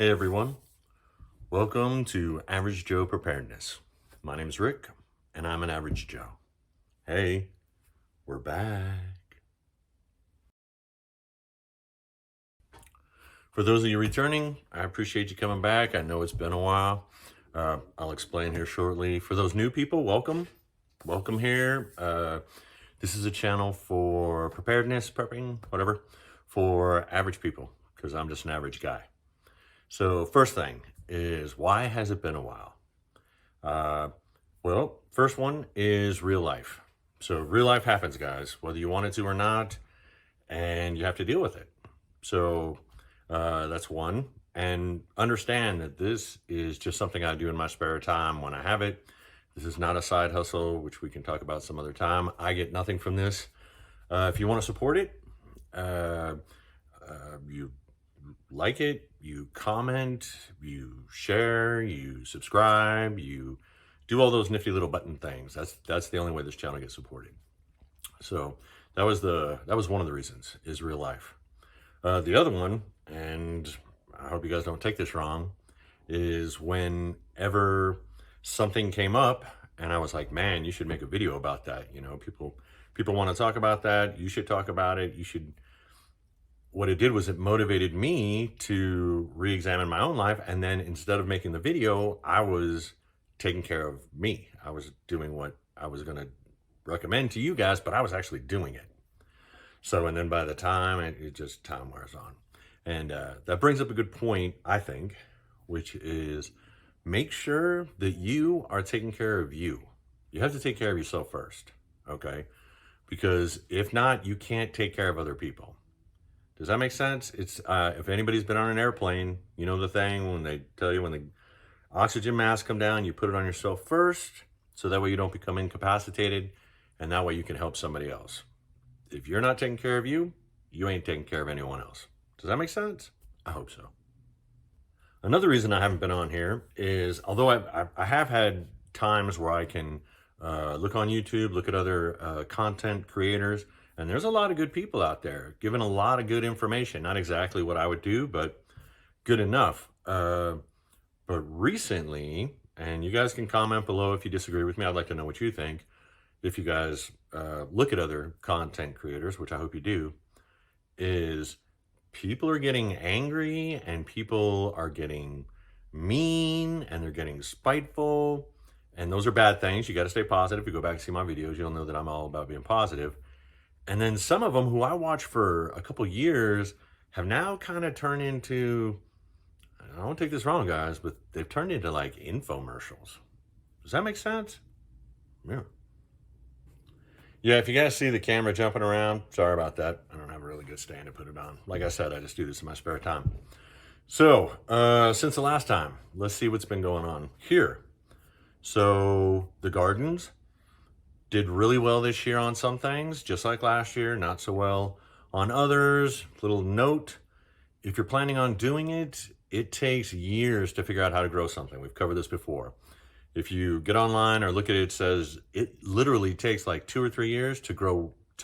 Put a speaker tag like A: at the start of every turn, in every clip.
A: Hey everyone, welcome to Average Joe Preparedness. My name is Rick, and I'm an average Joe. Hey, we're back. For those of you returning, I appreciate you coming back. I know it's been a while. I'll explain here shortly. For those new people, welcome. Welcome here. This is a channel for preparedness, prepping, whatever, for average people, because I'm just an average guy. So first thing is, why has it been a while? Well, first one is real life. So real life happens, guys, whether you want it to or not, and you have to deal with it. So that's one. And understand that this is just something I do in my spare time when I have it. This is not a side hustle, which we can talk about some other time. I get nothing from this. If you want to support it, you like it, you comment, you share, you subscribe, you do all those nifty little button things. That's the only way this channel gets supported. So that was one of the reasons, is real life. The other one, and I hope you guys don't take this wrong, is whenever something came up and I was like, man, you should make a video about that. You know, people want to talk about that. You should talk about it. You should. What it did was it motivated me to re-examine my own life. And then instead of making the video, I was taking care of me. I was doing what I was going to recommend to you guys, but I was actually doing it. So, and then by the time it just time wears on. And that brings up a good point, I think, which is make sure that you are taking care of you. You have to take care of yourself first, okay? Because if not, you can't take care of other people. Does that make sense? It's if anybody's been on an airplane, you know the thing when they tell you when the oxygen masks come down, you put it on yourself first, so that way you don't become incapacitated, and that way you can help somebody else. If you're not taking care of you, you ain't taking care of anyone else. Does that make sense? I hope so. Another reason I haven't been on here is, although I have had times where I can look on YouTube, look at other content creators, and there's a lot of good people out there giving a lot of good information. Not exactly what I would do, but good enough. But recently, and you guys can comment below if you disagree with me. I'd like to know what you think. If you guys look at other content creators, which I hope you do, is people are getting angry and people are getting mean and they're getting spiteful. And those are bad things. You got to stay positive. If you go back and see my videos, you'll know that I'm all about being positive. And then some of them who I watched for a couple years have now kind of turned into, I don't take this wrong, guys, but they've turned into like infomercials. Does that make sense? Yeah. Yeah, if you guys see the camera jumping around, sorry about that. I don't have a really good stand to put it on. Like I said, I just do this in my spare time. So, since the last time, let's see what's been going on here. So, the gardens did really well this year on some things, just like last year, not so well on others. Little note, if you're planning on doing it, it takes years to figure out how to grow something. We've covered this before. If you get online or look at it, it says it literally takes like 2 or 3 years to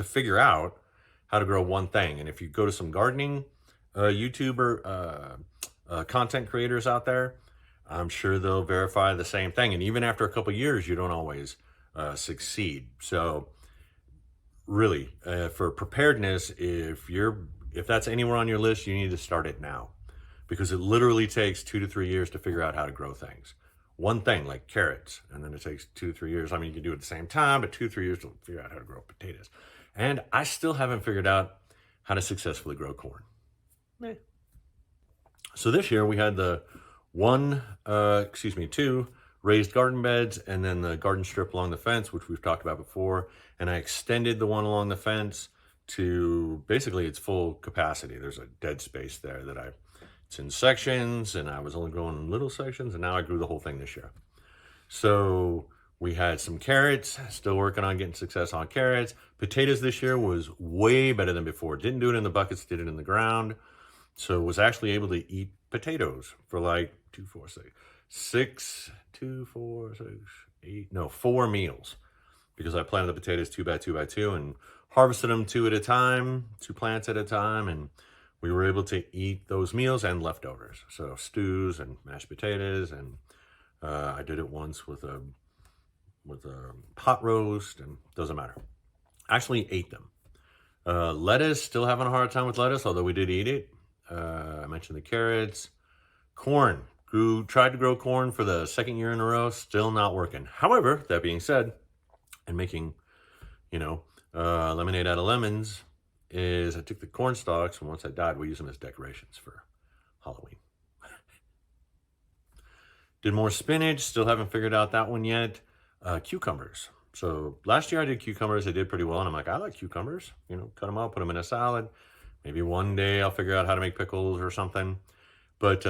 A: figure out how to grow one thing. And if you go to some gardening YouTuber content creators out there, I'm sure they'll verify the same thing. And even after a couple of years, you don't always succeed. So really, for preparedness, if that's anywhere on your list, you need to start it now, because it literally takes 2 to 3 years to figure out how to grow things. One thing like carrots, and then it takes 2 to 3 years. I mean, you can do it at the same time, but 2 to 3 years to figure out how to grow potatoes. And I still haven't figured out how to successfully grow corn. So this year we had the two raised garden beds, and then the garden strip along the fence, which we've talked about before. And I extended the one along the fence to basically its full capacity. There's a dead space there it's in sections, and I was only growing little sections, and now I grew the whole thing this year. So we had some carrots, still working on getting success on carrots. Potatoes this year was way better than before. Didn't do it in the buckets, did it in the ground. So was actually able to eat potatoes for like 4 meals, because I planted the potatoes 2 by 2 by 2 and harvested them 2 at a time, 2 plants at a time, and we were able to eat those meals and leftovers. So stews and mashed potatoes, and I did it once with a pot roast, and doesn't matter. Actually ate them. Lettuce, still having a hard time with lettuce, although we did eat it. I mentioned the carrots. Corn, tried to grow corn for the second year in a row, still not working. However, that being said, and making, lemonade out of lemons, is I took the corn stalks, and once I died, we use them as decorations for Halloween. Did more spinach, still haven't figured out that one yet. Cucumbers. So last year I did cucumbers, I did pretty well, and I'm like, I like cucumbers. Cut them up, put them in a salad. Maybe one day I'll figure out how to make pickles or something. But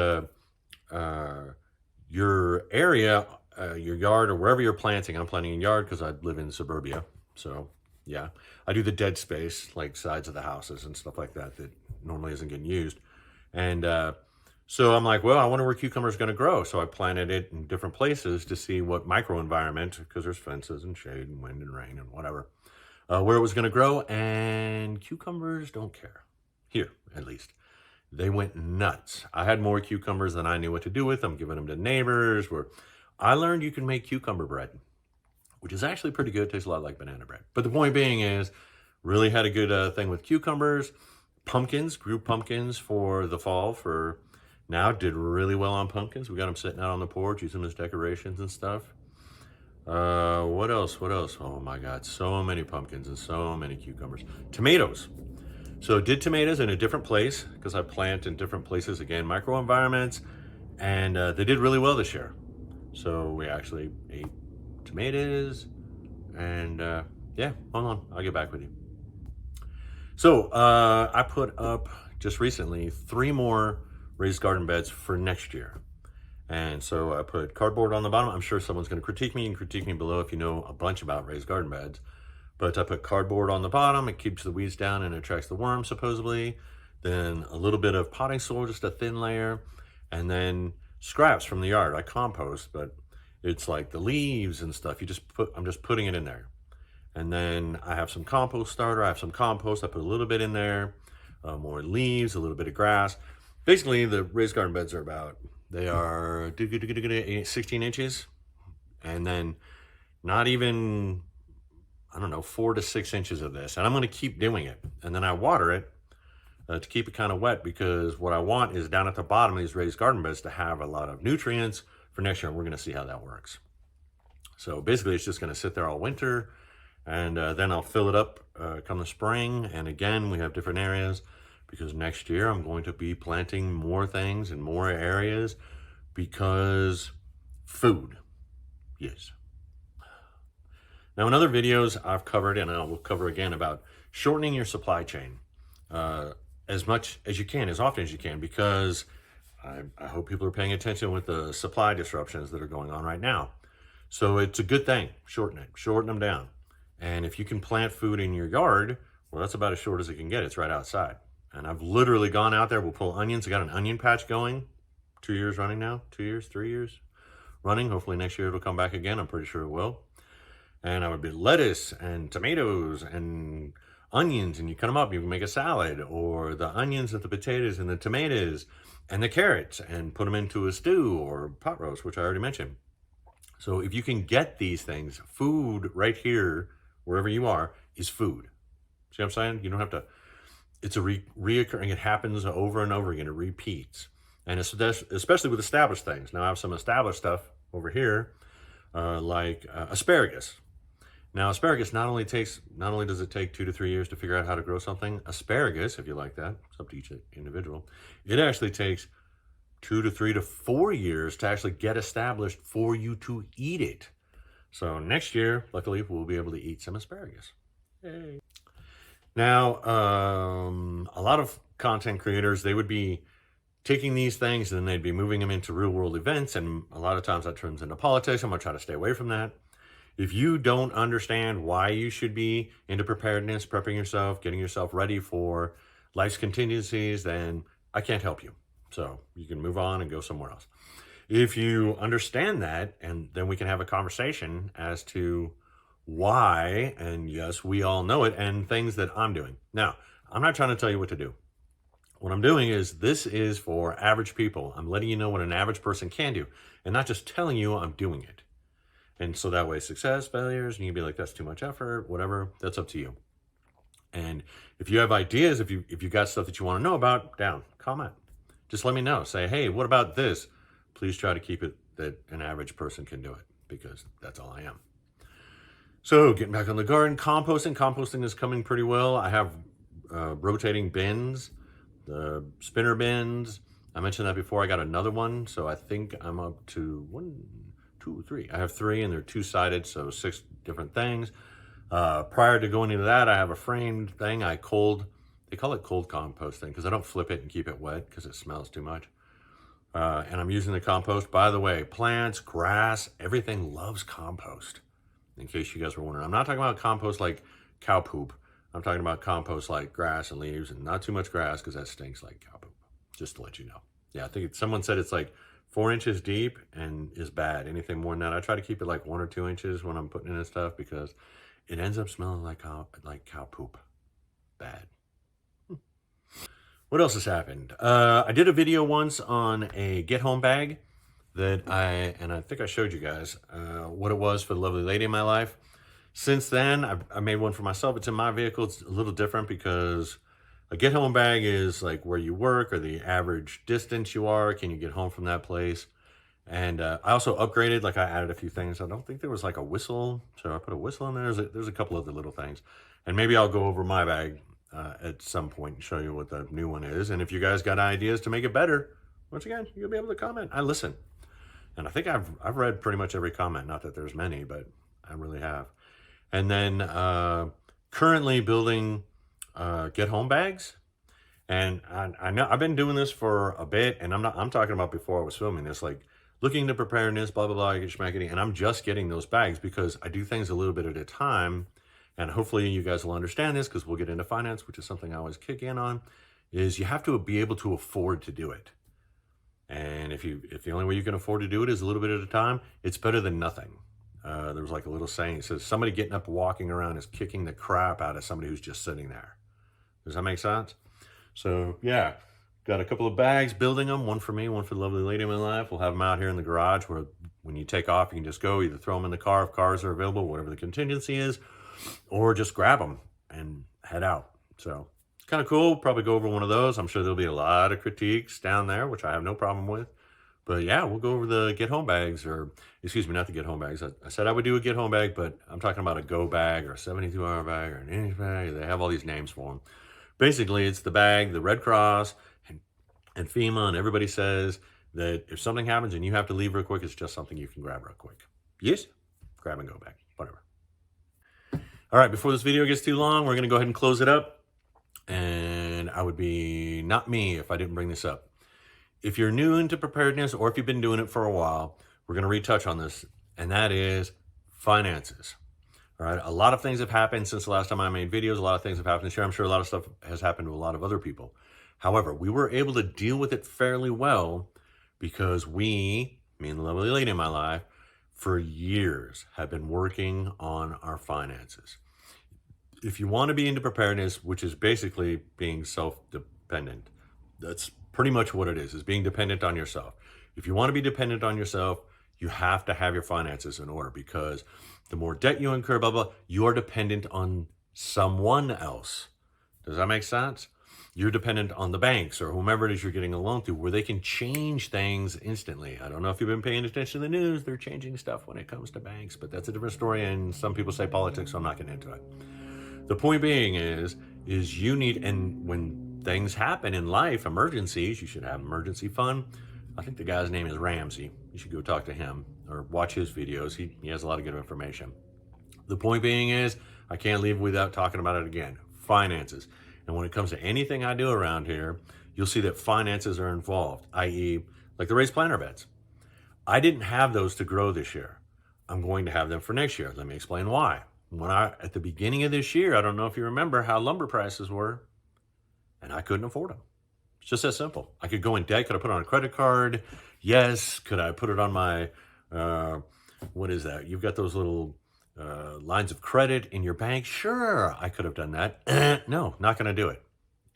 A: your area, your yard, or wherever you're planting, I'm planting in yard because I live in suburbia. So yeah, I do the dead space, like sides of the houses and stuff like that normally isn't getting used. And so I'm like, well, I wonder where cucumber is going to grow. So I planted it in different places to see what microenvironment, because there's fences and shade and wind and rain and whatever, where it was going to grow. And cucumbers don't care. Here, at least. They went nuts. I had more cucumbers than I knew what to do with. I'm giving them to neighbors. Where I learned you can make cucumber bread, which is actually pretty good. It tastes a lot like banana bread. But the point being is, really had a good thing with cucumbers. Pumpkins, grew pumpkins for the fall for now. Did really well on pumpkins. We got them sitting out on the porch, use them as decorations and stuff. What else? Oh my God, so many pumpkins and so many cucumbers. Tomatoes. So did tomatoes in a different place because I plant in different places, again, microenvironments, and they did really well this year. So we actually ate tomatoes, and yeah, hold on, I'll get back with you. So I put up just recently 3 more raised garden beds for next year. And so I put cardboard on the bottom. I'm sure someone's going to critique me. You can critique me below if you know a bunch about raised garden beds. But I put cardboard on the bottom. It keeps the weeds down and attracts the worms, supposedly. Then a little bit of potting soil, just a thin layer. And then scraps from the yard. I compost, but it's like the leaves and stuff. I'm just putting it in there. And then I have some compost starter. I have some compost. I put a little bit in there. More leaves, a little bit of grass. Basically, the raised garden beds they are 16 inches. And then not even, 4 to 6 inches of this. And I'm going to keep doing it. And then I water it to keep it kind of wet, because what I want is down at the bottom of these raised garden beds to have a lot of nutrients for next year. And we're going to see how that works. So basically, it's just going to sit there all winter. And then I'll fill it up come the spring. And again, we have different areas, because next year I'm going to be planting more things in more areas, because food. Yes. Now, in other videos I've covered, and I will cover again, about shortening your supply chain as much as you can, as often as you can, because I hope people are paying attention with the supply disruptions that are going on right now. So it's a good thing. Shorten them down. And if you can plant food in your yard, well, that's about as short as it can get. It's right outside. And I've literally gone out there. We'll pull onions. I got an onion patch going 2 years running now. 2 years, 3 years running. Hopefully next year it'll come back again. I'm pretty sure it will. And I would be lettuce and tomatoes and onions, and you cut them up. You can make a salad, or the onions and the potatoes and the tomatoes and the carrots, and put them into a stew or pot roast, which I already mentioned. So if you can get these things, food right here, wherever you are, is food. See what I'm saying? You don't have to, it's a reoccurring, it happens over and over again, it repeats. And it's especially with established things. Now I have some established stuff over here, like asparagus. Now asparagus not only does it take 2 to 3 years to figure out how to grow something, asparagus, if you like that, it's up to each individual, it actually takes 2 to 3 to 4 years to actually get established for you to eat it. So next year, luckily, we'll be able to eat some asparagus. Yay. Now, a lot of content creators, they would be taking these things and then they'd be moving them into real world events. And a lot of times that turns into politics. I'm going to try to stay away from that. If you don't understand why you should be into preparedness, prepping yourself, getting yourself ready for life's contingencies, then I can't help you. So you can move on and go somewhere else. If you understand that, and then we can have a conversation as to why, and yes, we all know it, and things that I'm doing. Now, I'm not trying to tell you what to do. What I'm doing is, this is for average people. I'm letting you know what an average person can do and not just telling you I'm doing it. And so that way, success, failures, and you can be like, that's too much effort, whatever, that's up to you. And if you have ideas, if you got stuff that you want to know about, comment. Just let me know. Say, hey, what about this? Please try to keep it that an average person can do it, because that's all I am. So getting back on the garden, composting. Composting is coming pretty well. I have rotating bins, the spinner bins. I mentioned that before. I got another one. So I think I'm up to 1, 2, 3. I have 3 and they're 2-sided, so 6 different things. Prior to going into that, I have a framed thing. They call it cold composting because I don't flip it and keep it wet because it smells too much. And I'm using the compost. By the way, plants, grass, everything loves compost. In case you guys were wondering, I'm not talking about compost like cow poop. I'm talking about compost like grass and leaves, and not too much grass because that stinks like cow poop. Just to let you know. Yeah, I think someone said it's like 4 inches deep and is bad. Anything more than that, I try to keep it like 1 or 2 inches when I'm putting in this stuff because it ends up smelling like cow poop. Bad. What else has happened? I did a video once on a get home bag that I think I showed you guys what it was for the lovely lady in my life. Since then, I made one for myself. It's in my vehicle. It's a little different because a get home bag is like where you work or the average distance you are. Can you get home from that place? And I also upgraded, like I added a few things. I don't think there was like a whistle. So I put a whistle in there. There's a couple other little things. And maybe I'll go over my bag at some point and show you what the new one is. And if you guys got ideas to make it better, once again, you'll be able to comment. I listen. And I think I've read pretty much every comment. Not that there's many, but I really have. And then currently building get home bags. And I know I've been doing this for a bit, and I'm talking about before I was filming this, like looking into preparedness, blah blah blah, get schmackety, and I'm just getting those bags because I do things a little bit at a time. And hopefully you guys will understand this because we'll get into finance, which is something I always kick in on, is you have to be able to afford to do it. And if the only way you can afford to do it is a little bit at a time, it's better than nothing. There was like a little saying, it says, somebody getting up walking around is kicking the crap out of somebody who's just sitting there. Does that make sense? So yeah, got a couple of bags, building them, one for me, one for the lovely lady in my life. We'll have them out here in the garage where when you take off, you can just go either throw them in the car if cars are available, whatever the contingency is, or just grab them and head out. So it's kind of cool. Probably go over one of those. I'm sure there'll be a lot of critiques down there, which I have no problem with. But yeah, we'll go over the get home bags, or excuse me, not the get home bags. I said I would do a get home bag, but I'm talking about a go bag or a 72-hour bag or an inch bag. They have all these names for them. Basically, it's the bag, the Red Cross and FEMA, and everybody says that if something happens and you have to leave real quick, it's just something you can grab real quick. Yes, grab and go bag, whatever. All right, before this video gets too long, we're going to go ahead and close it up. And I would be not me if I didn't bring this up. If you're new into preparedness, or if you've been doing it for a while, we're going to retouch on this, and that is finances. All right, a lot of things have happened since the last time I made videos. A lot of things have happened this year. I'm sure a lot of stuff has happened to a lot of other people. However, we were able to deal with it fairly well because me and the lovely lady in my life, for years have been working on our finances. If you want to be into preparedness, which is basically being self-dependent, that's pretty much what it is being dependent on yourself. If you want to be dependent on yourself, you have to have your finances in order, because the more debt you incur, blah, blah, you are dependent on someone else. Does that make sense? You're dependent on the banks or whomever it is you're getting a loan through, where they can change things instantly. I don't know if you've been paying attention to the news. They're changing stuff when it comes to banks, but that's a different story. And some people say politics, so I'm not getting into it. The point being is you need, and when things happen in life, emergencies, you should have an emergency fund. I think the guy's name is Ramsey. You should go talk to him or watch his videos. He has a lot of good information. The point being is, I can't leave without talking about it again. Finances. And when it comes to anything I do around here, you'll see that finances are involved, i.e. like the raised planter beds. I didn't have those to grow this year. I'm going to have them for next year. Let me explain why. At the beginning of this year, I don't know if you remember how lumber prices were, and I couldn't afford them. It's just that simple. I could go in debt. Could I put it on a credit card? Yes. Could I put it on my, what is that? You've got those little lines of credit in your bank. Sure, I could have done that. No, not going to do it.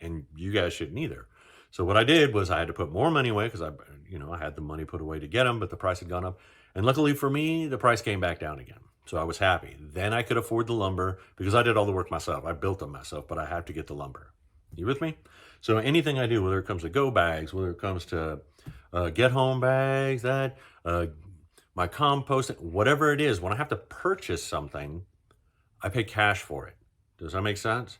A: And you guys shouldn't either. So what I did was I had to put more money away because I had the money put away to get them, but the price had gone up. And luckily for me, the price came back down again. So I was happy. Then I could afford the lumber because I did all the work myself. I built them myself, but I had to get the lumber. You with me? So anything I do, whether it comes to go bags, whether it comes to get home bags, my compost, whatever it is, when I have to purchase something, I pay cash for it. Does that make sense?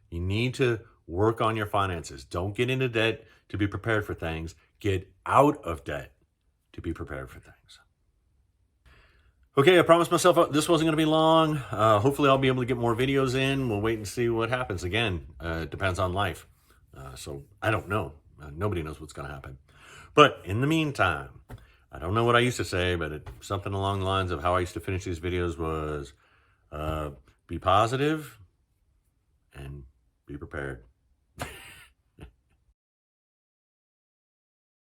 A: You need to work on your finances. Don't get into debt to be prepared for things. Get out of debt to be prepared for things. Okay, I promised myself this wasn't going to be long. Hopefully I'll be able to get more videos in. We'll wait and see what happens. Again, it depends on life. So I don't know. Nobody knows what's going to happen. But in the meantime, I don't know what I used to say, but something along the lines of how I used to finish these videos was be positive and be prepared.